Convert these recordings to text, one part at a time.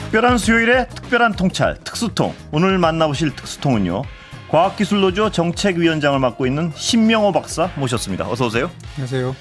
특별한 수요일에 특별한 통찰 특수통. 오늘 만나보실 특수통은요, 과학기술노조 정책위원장을 맡고 있는 신명호 박사 모셨습니다. 어서 오세요. 안녕하세요.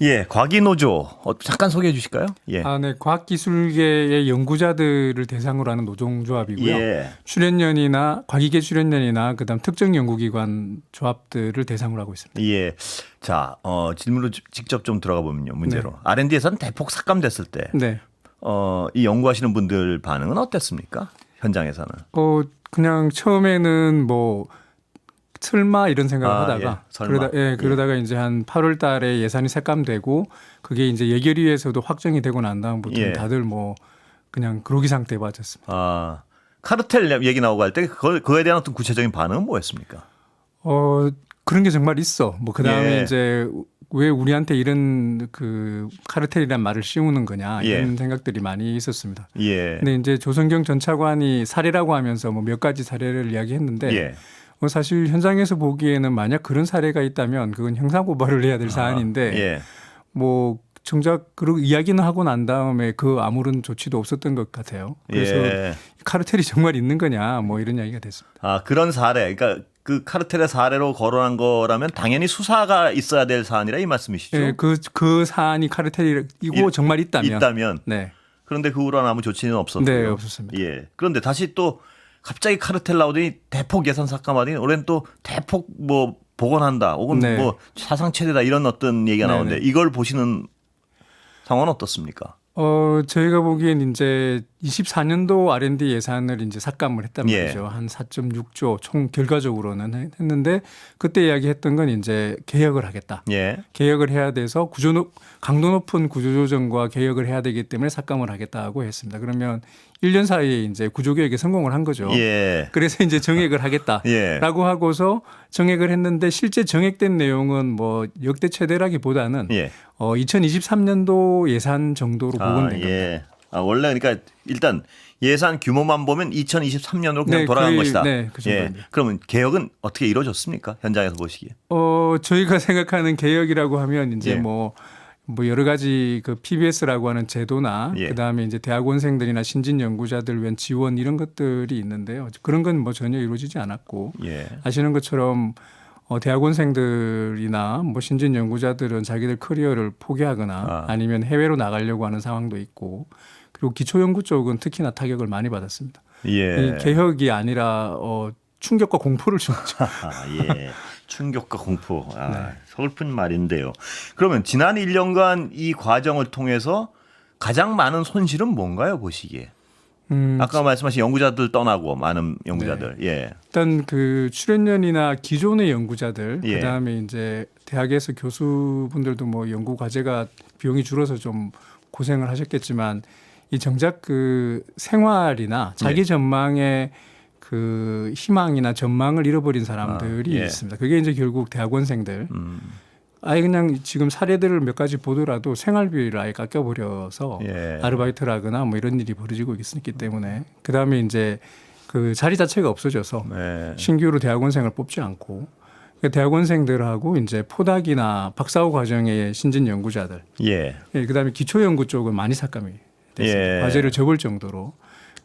예, 과기노조 잠깐 소개해 주실까요? 예. 네, 과학기술계의 연구자들을 대상으로 하는 노동조합이고요. 예. 출연연이나 과기계 출연연이나 그다음 특정 연구기관 조합들을 대상으로 하고 있습니다. 예. 자, 질문으로 직접 좀 들어가 보면요, 문제로. 네. R&D에서는 대폭 삭감됐을 때, 네. 이 연구하시는 분들 반응은 어땠습니까? 현장에서는. 그냥 처음에는 뭐 설마 이런 생각을 하다가 예, 설마. 그러다가 이제 한 8월 달에 예산이 삭감되고 그게 이제 예결위에서도 확정이 되고 난 다음부터 예. 다들 뭐 그냥 그러기 상태에 빠졌습니다. 카르텔 얘기 나오고 할 때 그거에 대한 어떤 구체적인 반응은 뭐였습니까? 그런 게 정말 있어. 뭐 그다음에 예. 이제 왜 우리한테 이런 그 카르텔이란 말을 씌우는 거냐 이런 예. 생각들이 많이 있었습니다. 예. 근데 이제 조성경 전 차관이 사례라고 하면서 뭐 몇 가지 사례를 이야기했는데 예. 사실 현장에서 보기에는 만약 그런 사례가 있다면 그건 형사고발을 해야 될 사안인데 예. 뭐 정작 그런 이야기는 하고 난 다음에 그 아무런 조치도 없었던 것 같아요. 그래서 예. 카르텔이 정말 있는 거냐 뭐 이런 이야기가 됐습니다. 그런 사례, 그러니까 그 카르텔의 사례로 거론한 거라면 당연히 수사가 있어야 될 사안이라 이 말씀이시죠? 네, 그 사안이 카르텔이고 정말 있다면. 네. 그런데 그 후로는 아무 조치는 없었고요. 네, 없었습니다. 예. 그런데 다시 또 갑자기 카르텔 나오더니 대폭 예산 삭감하더니 올해는 또 대폭 뭐 복원한다, 혹은 네. 뭐 사상 최대다 이런 어떤 얘기가 나오는데 이걸 보시는 상황은 어떻습니까? 저희가 보기엔 이제 24년도 R&D 예산을 이제 삭감을 했단 예. 말이죠. 한 4.6조 총 결과적으로는 했는데 그때 이야기했던 건 이제 개혁을 하겠다. 예. 개혁을 해야 돼서 강도 높은 구조조정과 개혁을 해야 되기 때문에 삭감을 하겠다고 했습니다. 그러면 1년 사이에 이제 구조개혁에 성공을 한 거죠. 예. 그래서 이제 정액을 하겠다라고 예. 하고서 정액을 했는데 실제 정액된 내용은 뭐 역대 최대라기보다는 예. 2023년도 예산 정도로 복원된 겁니다. 예. 원래 그러니까 일단 예산 규모만 보면 2023년으로 그냥 네, 돌아간 거의, 것이다. 네, 그 정도입니다. 예. 그러면 개혁은 어떻게 이루어졌습니까? 현장에서 보시기에. 저희가 생각하는 개혁이라고 하면 이제 예. 뭐 여러 가지 그 PBS라고 하는 제도나 예. 그다음에 이제 대학원생들이나 신진 연구자들 위한 지원 이런 것들이 있는데요. 그런 건 뭐 전혀 이루어지지 않았고 예. 아시는 것처럼 대학원생들이나 뭐 신진 연구자들은 자기들 커리어를 포기하거나 아니면 해외로 나가려고 하는 상황도 있고 그리고 기초연구 쪽은 특히나 타격을 많이 받았습니다. 예. 이 개혁이 아니라 충격과 공포를 준 거죠. 예. 충격과 공포. 네. 서글픈 말인데요. 그러면 지난 1년간 이 과정을 통해서 가장 많은 손실은 뭔가요, 보시기에? 아까 말씀하신 연구자들 떠나고 많은 연구자들. 네. 예. 일단 그 출연연이나 기존의 연구자들, 예. 그다음에 이제 대학에서 교수분들도 뭐 연구 과제가 비용이 줄어서 좀 고생을 하셨겠지만 이 정작 그 생활이나 자기 전망의 그 희망이나 전망을 잃어버린 사람들이 예. 있습니다. 그게 이제 결국 대학원생들. 아예 그냥 지금 사례들을 몇 가지 보더라도 생활비를 아예 깎여버려서 예. 아르바이트를 하거나 뭐 이런 일이 벌어지고 있기 때문에 그다음에 이제 그 자리 자체가 없어져서 네. 신규로 대학원생을 뽑지 않고 대학원생들하고 이제 포닥이나 박사후 과정의 신진 연구자들, 예. 그다음에 기초 연구 쪽은 많이 삭감이 됐습니다. 예. 과제를 접을 정도로.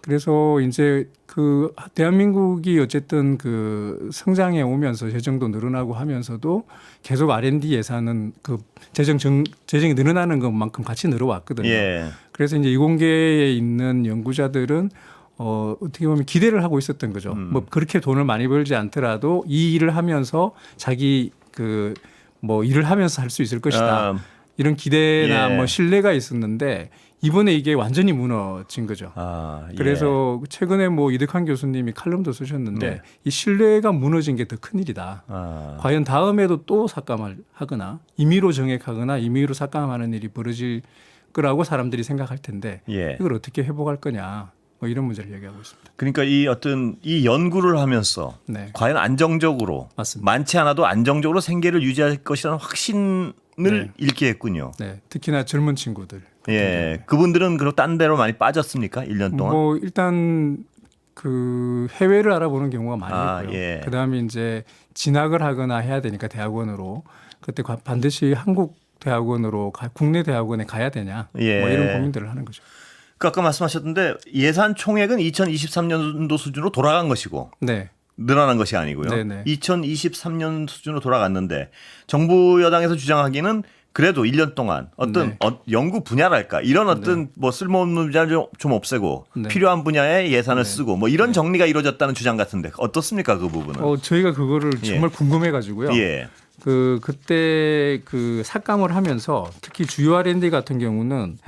그래서 이제 그 대한민국이 어쨌든 그 성장해 오면서 재정도 늘어나고 하면서도 계속 R&D 예산은 그 재정이 늘어나는 것만큼 같이 늘어왔거든요. 예. 그래서 이제 이공계에 있는 연구자들은 어떻게 보면 기대를 하고 있었던 거죠. 뭐 그렇게 돈을 많이 벌지 않더라도 이 일을 하면서 자기 그 뭐 일을 하면서 할 수 있을 것이다. 이런 기대나 예. 뭐 신뢰가 있었는데 이번에 이게 완전히 무너진 거죠. 예. 그래서 최근에 뭐 이득환 교수님이 칼럼도 쓰셨는데 네. 이 신뢰가 무너진 게 더 큰일이다. 과연 다음에도 또 삭감을 하거나 임의로 정액하거나 임의로 삭감하는 일이 벌어질 거라고 사람들이 생각할 텐데 예. 이걸 어떻게 회복할 거냐. 뭐 이런 문제를 얘기하고 있습니다. 그러니까 이 연구를 하면서 네. 과연 안정적으로 맞습니다. 많지 않아도 안정적으로 생계를 유지할 것이라는 확신을 네. 잃게 했군요. 네. 특히나 젊은 친구들. 예. 그분들은 그리고 딴 데로 많이 빠졌습니까? 1년 동안? 뭐 일단 그 해외를 알아보는 경우가 많이 있고요. 예. 그다음에 이제 진학을 하거나 해야 되니까 대학원으로 그때 반드시 한국 대학원으로 국내 대학원에 가야 되냐. 예. 뭐 이런 고민들을 하는 거죠. 그 아까 말씀하셨던데 예산 총액은 2023년도 수준으로 돌아간 것이고 네. 늘어난 것이 아니고요. 네네. 2023년 수준으로 돌아갔는데 정부 여당에서 주장하기는 그래도 1년 동안 어떤 네. 연구 분야랄까 이런 어떤 뭐 쓸모없는 분야를 좀 없애고 네. 필요한 분야에 예산을 네. 쓰고 뭐 이런 정리가 이루어졌다는 주장 같은데 어떻습니까 그 부분은? 저희가 그거를 정말 궁금해가지고요. 예. 그때 그 삭감을 하면서 특히 주요 R&D 같은 경우는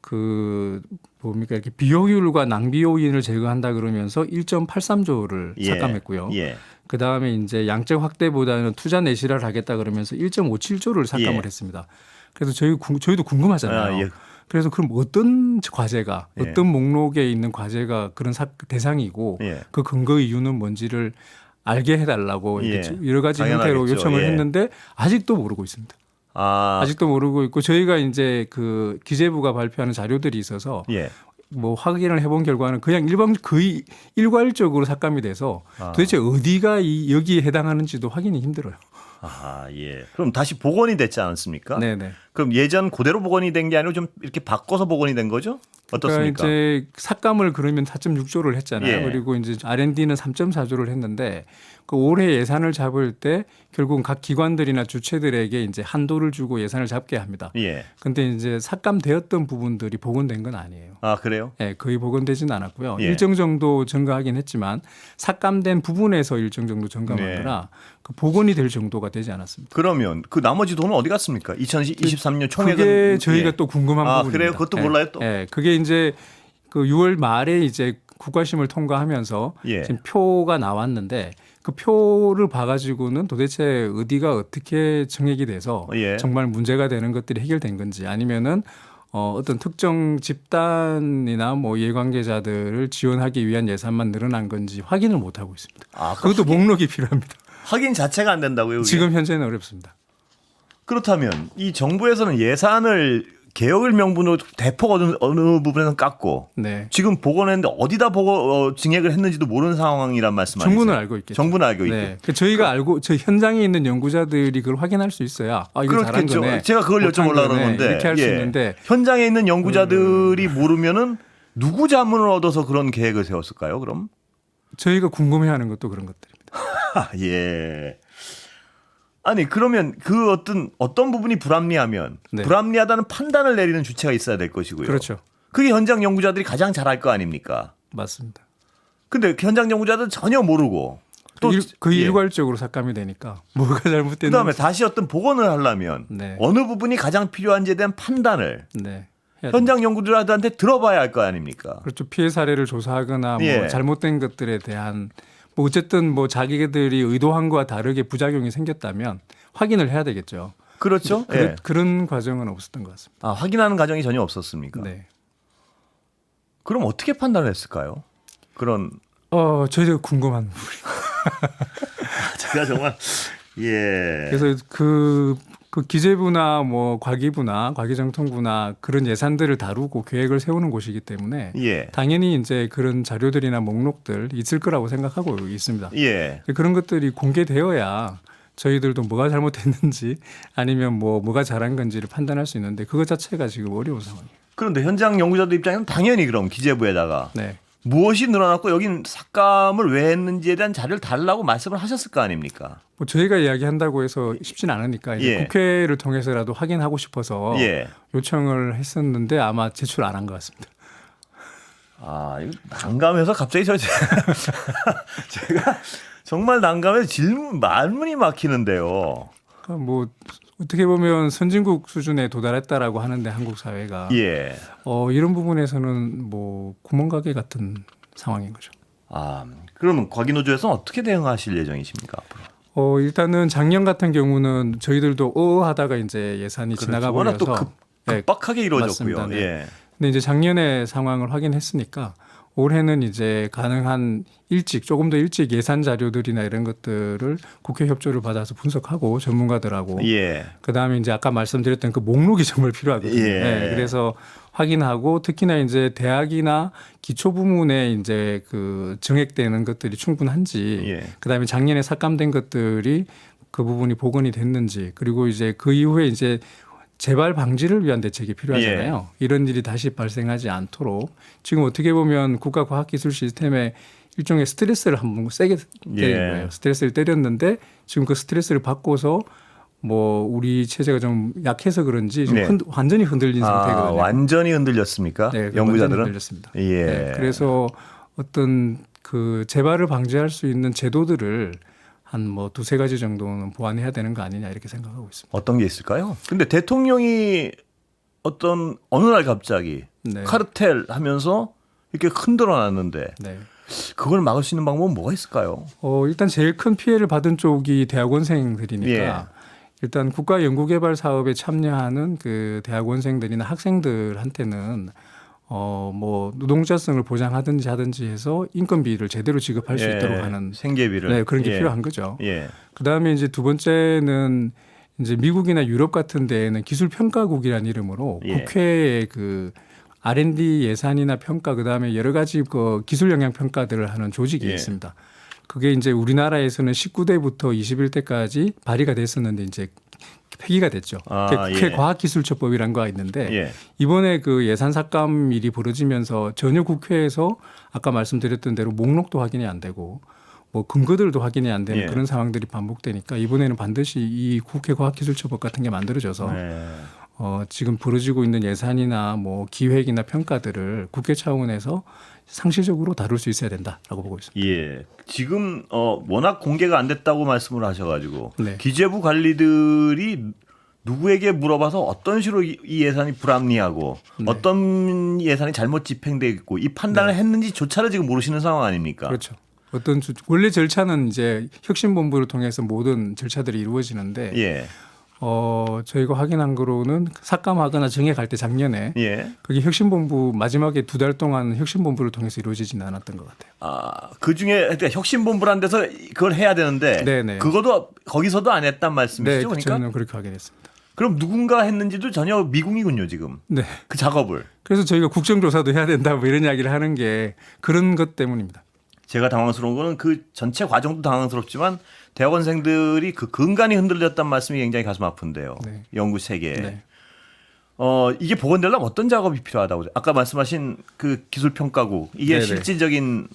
그 뭡니까 이렇게 비효율과 낭비 요인을 제거한다 그러면서 1.83조를 예. 삭감했고요. 예. 그 다음에 이제 양적 확대보다는 투자 내실화를 하겠다 그러면서 1.57조를 삭감을 예. 했습니다. 그래서 저희도 궁금하잖아요. 아, 예. 그래서 그럼 어떤 과제가 예. 어떤 목록에 있는 과제가 그런 대상이고 예. 그 근거 이유는 뭔지를 알게 해달라고 이렇게 예. 여러 가지 형태로 당연하겠죠. 요청을 예. 했는데 아직도 모르고 있습니다. 아직도 모르고 있고 저희가 이제 그 기재부가 발표하는 자료들이 있어서 예. 뭐 확인을 해본 결과는 그냥 거의 일괄적으로 삭감이 돼서 도대체 어디가 여기에 해당하는지도 확인이 힘들어요. 아, 예. 그럼 다시 복원이 됐지 않습니까? 네네. 그럼 예전 그대로 복원이 된 게 아니고 좀 이렇게 바꿔서 복원이 된 거죠? 어떻습니까? 그러니까 이제 삭감을 그러면 4.6조를 했잖아요. 예. 그리고 이제 R&D는 3.4조를 했는데 그 올해 예산을 잡을 때 결국은 각 기관들이나 주체들에게 이제 한도를 주고 예산을 잡게 합니다. 예. 근데 이제 삭감되었던 부분들이 복원된 건 아니에요. 아, 그래요? 네, 거의 복원되지는 않았고요. 예. 일정 정도 증가하긴 했지만 삭감된 부분에서 일정 정도 증감하거나 그 복원이 될 정도가 되지 않았습니다. 그러면 그 나머지 돈은 어디 갔습니까? 2023년 총액은 그게 저희가 예. 또 궁금한 부분입니다. 그래요? 그것도 예. 몰라요 또? 예, 그게 이제 그 6월 말에 이제 국가심을 통과하면서 예. 지금 표가 나왔는데 그 표를 봐가지고는 도대체 어디가 어떻게 정액이 돼서 예. 정말 문제가 되는 것들이 해결된 건지 아니면은 어떤 특정 집단이나 뭐 이해관계자들을 지원하기 위한 예산만 늘어난 건지 확인을 못 하고 있습니다. 아, 그것도 목록이 필요합니다. 확인 자체가 안 된다고요? 그게? 지금 현재는 어렵습니다. 그렇다면 이 정부에서는 예산을 개혁을 명분으로 대폭 어느 부분에서는 깎고 네. 지금 복원했는데 어디다 증액을 했는지도 모르는 상황이란 말씀 아니세요? 정부는 알고 있겠죠. 정부는 알고 있고. 네. 저희가 알고 저 현장에 있는 연구자들이 그걸 확인할 수 있어야 이거 잘한 그렇겠죠. 거네. 제가 그걸 못한 여쭤보려고 거네. 그러는데 이렇게 할 수 있는데 현장에 있는 연구자들이 모르면은 누구 자문을 얻어서 그런 계획을 세웠을까요? 그럼? 저희가 궁금해하는 것도 그런 것들입니다. 예. 아니 그러면 그 어떤 부분이 불합리하면 네. 불합리하다는 판단을 내리는 주체가 있어야 될 것이고요. 그렇죠. 그게 현장 연구자들이 가장 잘할 거 아닙니까? 맞습니다. 근데 현장 연구자들은 전혀 모르고 또 그 예. 일괄적으로 삭감이 되니까 뭐가 잘못됐는지. 그다음에 다시 어떤 복원을 하려면 네. 어느 부분이 가장 필요한지에 대한 판단을 네. 해야 현장 연구자들한테 들어봐야 할 거 아닙니까? 그렇죠. 피해 사례를 조사하거나 뭐 예. 잘못된 것들에 대한 뭐 어쨌든 뭐 자기들이 의도한 것과 다르게 부작용이 생겼다면 확인을 해야 되겠죠. 그렇죠. 예. 그런 과정은 없었던 것 같습니다. 아, 확인하는 과정이 전혀 없었습니까? 네. 그럼 어떻게 판단을 했을까요? 그런 저희가 궁금한 부분. 제가 정말 예. 그래서 그 기재부나 뭐 과기부나 과기정통부나 그런 예산들을 다루고 계획을 세우는 곳이기 때문에 예. 당연히 이제 그런 자료들이나 목록들 있을 거라고 생각하고 있습니다. 예. 그런 것들이 공개되어야 저희들도 뭐가 잘못됐는지 아니면 뭐가 잘한 건지를 판단할 수 있는데 그것 자체가 지금 어려운 상황이에요. 그런데 현장 연구자들 입장에는 당연히 그럼 기재부에다가 네. 무엇이 늘어났고 여긴 삭감을 왜 했는지에 대한 자료를 달라고 말씀을 하셨을 거 아닙니까? 뭐 저희가 이야기한다고 해서 쉽지는 않으니까 이제 예. 국회를 통해서라도 확인하고 싶어서 예. 요청을 했었는데 아마 제출 안 한 것 같습니다. 아, 이거 난감해서 갑자기 제가 정말 난감해서 말문이 막히는데요. 그러니까 뭐 어떻게 보면 선진국 수준에 도달했다라고 하는데 한국 사회가 예. 이런 부분에서는 뭐 구멍가게 같은 상황인 거죠. 아, 그러면 과기노조에서는 어떻게 대응하실 예정이십니까 앞으로? 일단은 작년 같은 경우는 저희들도 하다가 이제 예산이 지나가 워낙 또 버려서 급박하게 이루어졌고요. 맞습니다. 네. 예. 근데 이제 작년에 상황을 확인했으니까 올해는 이제 가능한 조금 더 일찍 예산 자료들이나 이런 것들을 국회 협조를 받아서 분석하고 전문가들하고 예. 그다음에 이제 아까 말씀드렸던 그 목록이 정말 필요하거든요. 예. 네, 그래서 확인하고 특히나 이제 대학이나 기초 부문에 이제 그 증액되는 것들이 충분한지 예. 그다음에 작년에 삭감된 것들이 그 부분이 복원이 됐는지 그리고 이제 그 이후에 이제 재발 방지를 위한 대책이 필요하잖아요. 이런 일이 다시 발생하지 않도록 지금 어떻게 보면 국가과학기술 시스템에 일종의 스트레스를 한번 세게 때린 거예요. 스트레스를 때렸는데 지금 그 스트레스를 받고서 뭐 우리 체제가 좀 약해서 그런지 지금 완전히 흔들린 상태거든요. 완전히 흔들렸습니까? 네, 연구자들은 완전히 흔들렸습니다. 네, 그래서 어떤 그 재발을 방지할 수 있는 제도들을 한 뭐 두세 가지 정도는 보완해야 되는 거 아니냐 이렇게 생각하고 있습니다. 어떤 게 있을까요? 근데 대통령이 어느 날 갑자기 카르텔 하면서 이렇게 흔들어 놨는데 그걸 막을 수 있는 방법은 뭐가 있을까요? 일단 제일 큰 피해를 받은 쪽이 대학원생들이니까 일단 국가 연구개발 사업에 참여하는 그 대학원생들이나 학생들한테는 뭐 노동자성을 보장하든지 하든지 해서 인건비를 제대로 지급할 수 있도록 하는 생계비를 그런 게 필요한 거죠. 그다음에 이제 두 번째는 이제 미국이나 유럽 같은 데에는 기술평가국이라는 이름으로 국회의 그 R&D 예산이나 평가 그다음에 여러 가지 그 기술 영향 평가들을 하는 조직이 있습니다. 그게 이제 우리나라에서는 19대부터 21대까지 발의가 됐었는데 이제 폐기가 됐죠. 국회 과학기술처법이라는 거가 있는데 이번에 그 예산 삭감 일이 벌어지면서 전혀 국회에서 아까 말씀드렸던 대로 목록도 확인이 안 되고 뭐 근거들도 확인이 안 되는 그런 상황들이 반복되니까 이번에는 반드시 이 국회 과학기술처법 같은 게 만들어져서 지금 벌어지고 있는 예산이나 뭐 기획이나 평가들을 국회 차원에서 상시적으로 다룰 수 있어야 된다라고 보고 있습니다. 지금 워낙 공개가 안 됐다고 말씀을 하셔가지고 기재부 관리들이 누구에게 물어봐서 어떤 식으로 이 예산이 불합리하고 어떤 예산이 잘못 집행돼 있고 이 판단을 했는지조차를 지금 모르시는 상황 아닙니까? 그렇죠. 원래 절차는 이제 혁신본부를 통해서 모든 절차들이 이루어지는데 저희가 확인한 거로는 삭감하거나 정액할 때 작년에 그게 혁신본부 마지막에 2달 동안 혁신본부를 통해서 이루어지지는 않았던 것 같아요. 그 중에 그러니까 혁신본부란 데서 그걸 해야 되는데 그것도 거기서도 안 했단 말씀이시죠? 그러니까 저는 그렇게 확인했습니다. 그럼 누군가 했는지도 전혀 미궁이군요 지금. 그 작업을. 그래서 저희가 국정조사도 해야 된다 뭐 이런 이야기를 하는 게 그런 것 때문입니다. 제가 당황스러운 거는 그 전체 과정도 당황스럽지만 대학원생들이 그 근간이 흔들렸단 말씀이 굉장히 가슴 아픈데요. 연구 세계. 이게 복원되려면 어떤 작업이 필요하다고. 아까 말씀하신 그 기술평가국 이게 실질적인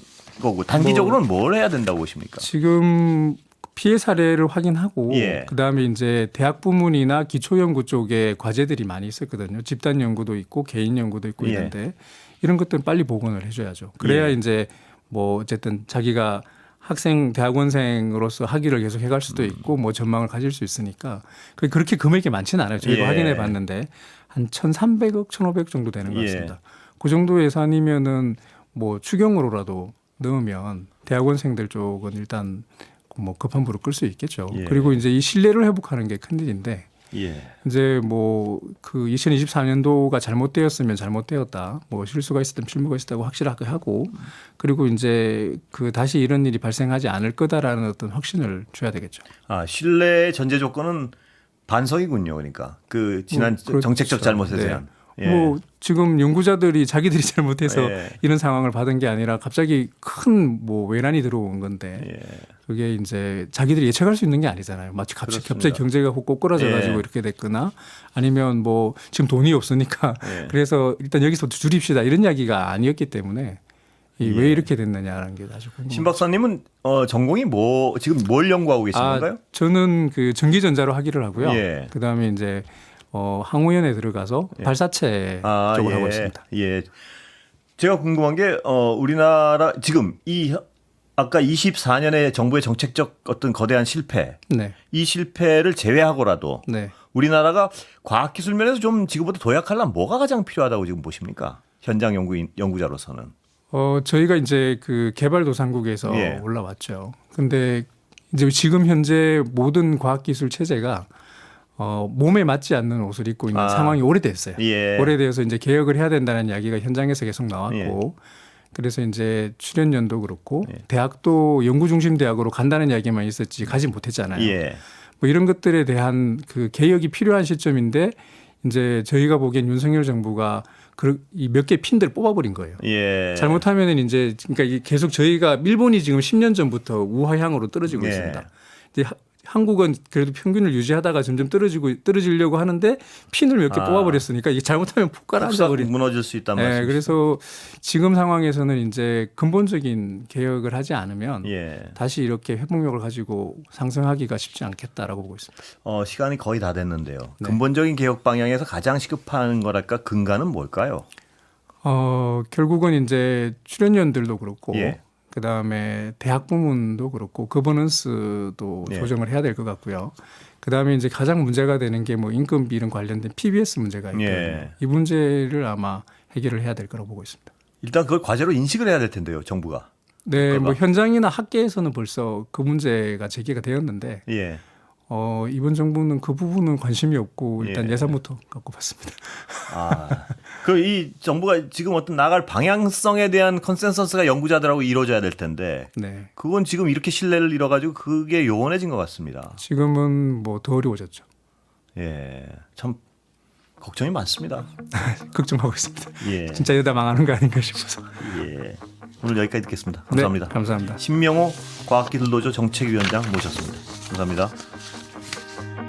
거고 단기적으로는 뭘 해야 된다고 보십니까? 지금 피해 사례를 확인하고 그다음에 이제 대학 부문이나 기초연구 쪽에 과제들이 많이 있었거든요. 집단 연구도 있고 개인 연구도 있고 있는데 이런 것들은 빨리 복원을 해줘야죠. 그래야 이제 뭐 어쨌든 자기가 학생 대학원생으로서 학위를 계속 해갈 수도 있고 뭐 전망을 가질 수 있으니까 그렇게 금액이 많지는 않아요. 저희가 확인해 봤는데 한 1,300억, 1,500억 정도 되는 것 같습니다. 그 정도 예산이면은 뭐 추경으로라도 넣으면 대학원생들 쪽은 일단 뭐 급한 불을 끌 수 있겠죠. 그리고 이제 이 신뢰를 회복하는 게 큰일인데 이제 뭐 그 2024년도가 잘못되었으면 잘못되었다. 뭐 실수가 있었다면 실무가 있었다고 확실하게 하고 그리고 이제 그 다시 이런 일이 발생하지 않을 거다라는 어떤 확신을 줘야 되겠죠. 신뢰의 전제 조건은 반성이군요. 그러니까 그 지난 정책적 잘못에 대한. 뭐 지금 연구자들이 자기들이 잘못해서 이런 상황을 받은 게 아니라 갑자기 큰 뭐 외란이 들어온 건데 그게 이제 자기들이 예측할 수 있는 게 아니잖아요. 마치 갑자기 경제가 꼬꾸라져 가지고 이렇게 됐거나 아니면 뭐 지금 돈이 없으니까 그래서 일단 여기서부터 줄입시다 이런 이야기가 아니었기 때문에 왜 이렇게 됐느냐라는 게 아주 궁금합니다. 신 박사님은 전공이 지금 뭘 연구하고 계신 건가요? 저는 그 전기전자로 학위를 하고요. 그다음에 이제 항우연에 들어가서 발사체 쪽을 하고 있습니다. 제가 궁금한 게 우리나라 지금 아까 24년의 정부의 정책적 어떤 거대한 실패, 이 실패를 제외하고라도 우리나라가 과학기술 면에서 좀 지금보다 도약하려면 뭐가 가장 필요하다고 지금 보십니까? 현장 연구자로서는. 저희가 이제 그 개발도상국에서 올라왔죠. 근데 이제 지금 현재 모든 과학기술 체제가 몸에 맞지 않는 옷을 입고 있는 상황이 오래됐어요. 오래돼서 이제 개혁을 해야 된다는 이야기가 현장에서 계속 나왔고 그래서 이제 출연연도 그렇고 대학도 연구 중심 대학으로 간다는 이야기만 있었지 가지 못했잖아요. 뭐 이런 것들에 대한 그 개혁이 필요한 시점인데 이제 저희가 보기엔 윤석열 정부가 이 몇 개 핀들을 뽑아버린 거예요. 잘못하면은 이제 그러니까 계속 저희가 일본이 지금 10년 전부터 우하향으로 떨어지고 있습니다. 이제 한국은 그래도 평균을 유지하다가 점점 떨어지려고 하는데 핀을 몇 개 뽑아버렸으니까 이게 잘못하면 폭가를 앉아버린. 무너질 수 있단 말이죠. 네, 그래서 지금 상황에서는 이제 근본적인 개혁을 하지 않으면 다시 이렇게 회복력을 가지고 상승하기가 쉽지 않겠다라고 보고 있습니다. 시간이 거의 다 됐는데요. 근본적인 개혁 방향에서 가장 시급한 거랄까 근간은 뭘까요? 결국은 이제 출연료들도 그렇고 그다음에 대학 부문도 그렇고 거버넌스도 조정을 해야 될 것 같고요. 그다음에 이제 가장 문제가 되는 게 뭐 인건비 이런 관련된 PBS 문제가 있거든요. 이 문제를 아마 해결을 해야 될 거라고 보고 있습니다. 일단 그걸 과제로 인식을 해야 될 텐데요, 정부가. 네, 뭐 현장이나 학계에서는 벌써 그 문제가 제기가 되었는데 이번 정부는 그 부분은 관심이 없고 일단 예산부터 갖고 봤습니다. 그 이 정부가 지금 어떤 나갈 방향성에 대한 컨센서스가 연구자들하고 이루어져야 될 텐데 그건 지금 이렇게 신뢰를 잃어가지고 그게 요원해진 것 같습니다. 지금은 뭐 더 어려워졌죠. 참 걱정이 많습니다. 걱정하고 있습니다. 진짜 여다 망하는 거 아닌가 싶어서. 오늘 여기까지 듣겠습니다. 감사합니다. 감사합니다. 신명호 과학기술노조 정책위원장 모셨습니다. 감사합니다.